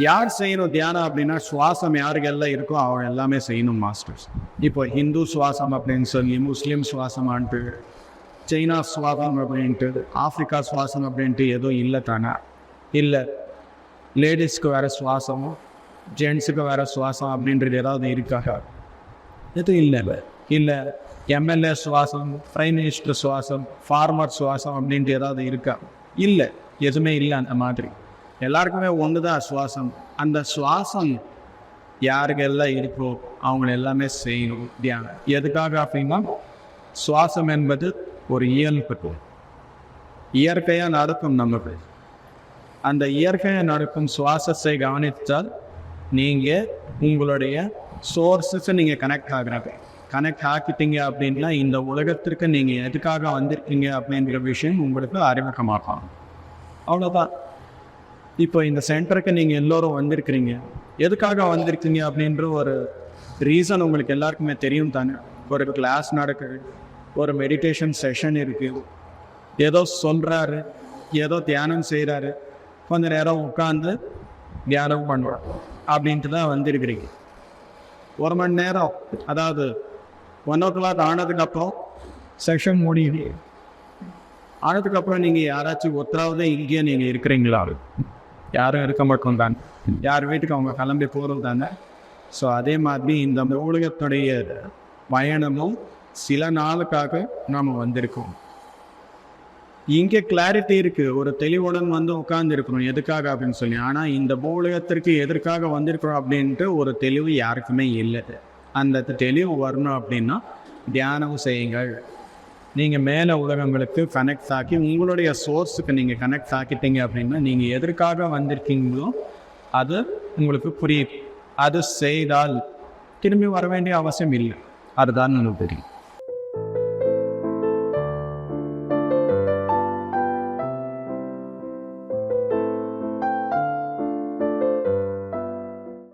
யார் செய்யணும் தியானம் அப்படின்னா சுவாசம் யாருக்கெல்லாம் இருக்கோ அவங்க எல்லாமே செய்யணும் மாஸ்டர்ஸ். இப்போ ஹிந்து சுவாசம் அப்படின்னு சொல்லி, முஸ்லீம் சுவாசமான்ட்டு, சைனா சுவாசம் அப்படின்ட்டு, ஆஃப்ரிக்கா சுவாசம் அப்படின்ட்டு எதுவும் இல்லை தானே. இல்லை, லேடிஸ்க்கு வேறு சுவாசமும் ஜென்ஸுக்கு வேறு சுவாசம் அப்படின்றது ஏதாவது இருக்காக? எதுவும் இல்லை. இல்லை எம்எல்ஏ சுவாசம், பிரைம் மினிஸ்டர் சுவாசம், ஃபார்மர் சுவாசம் அப்படின்ட்டு ஏதாவது இருக்கா? இல்லை, எதுவுமே இல்லை. அந்த மாதிரி எல்லாருக்குமே ஒன்று தான் சுவாசம். அந்த சுவாசம் யாருக்கு எல்லாம் இருக்கோ அவங்கள எல்லாமே செய்யணும் தியானம். எதுக்காக அப்படின்னா சுவாசம் என்பது ஒரு இயல்பு, இயற்கையாக நடக்கும். நமக்கு அந்த இயற்கையாக நடக்கும் சுவாசத்தை கவனித்தால் நீங்கள் உங்களுடைய சோர்ஸஸை நீங்கள் கனெக்ட் ஆக்கிட்டீங்க அப்படின்னா இந்த உலகத்திற்கு நீங்கள் எதுக்காக வந்திருக்கீங்க அப்படிங்கிற விஷயம் உங்களுக்கு அறிமுகமாகும். அவ்வளோதான். இப்போ இந்த சென்டருக்கு நீங்கள் எல்லோரும் வந்திருக்கிறீங்க, எதுக்காக வந்திருக்கீங்க அப்படின்ற ஒரு ரீசன் உங்களுக்கு எல்லாருக்குமே தெரியும் தானே. ஒரு கிளாஸ் நடக்குது, ஒரு மெடிடேஷன் செஷன் இருக்குது, ஏதோ சொல்கிறாரு, ஏதோ தியானம் செய்கிறாரு, கொஞ்ச நேரம் உட்காந்து தியானம் பண்ணுறோம் அப்படின்ட்டு தான் வந்திருக்கிறீங்க. 1 மணி நேரம், அதாவது 1 o'clock ஆனதுக்கப்புறம் செஷன் முடியுது. ஆனதுக்கப்புறம் நீங்கள் யாராச்சும் ஒருத்தராவது இங்கேயே நீங்கள் இருக்கிறீங்களா? யாரும் இருக்க மாட்டோம் தானே. யார் வீட்டுக்கு அவங்க கிளம்பி போகிறது தானே. ஸோ அதே மாதிரி இந்த உலகத்துடைய பயணமும் சில நாளுக்காக நாம் வந்திருக்கோம். இங்கே கிளாரிட்டி இருக்குது, ஒரு தெளிவுடன் வந்து உட்கார்ந்துருக்கணும் எதுக்காக அப்படின்னு சொல்லி. ஆனால் இந்த உலகத்திற்கு எதற்காக வந்திருக்கிறோம் அப்படின்ட்டு ஒரு தெளிவு யாருக்குமே இல்லை. அந்த தெளிவு வரணும் அப்படின்னா தியானம் செய்யுங்கள். நீங்கள் மேலே உலகங்களுக்கு கனெக்ட் ஆக்கி உங்களுடைய சோர்ஸுக்கு நீங்கள் கனெக்ட் ஆக்கிட்டீங்க அப்படின்னா நீங்கள் எதற்காக வந்திருக்கீங்களோ அது உங்களுக்கு புரியுது. அது செய்தால் திரும்பி வர வேண்டிய அவசியம் இல்லை. அதுதான் எனக்கு தெரியும்.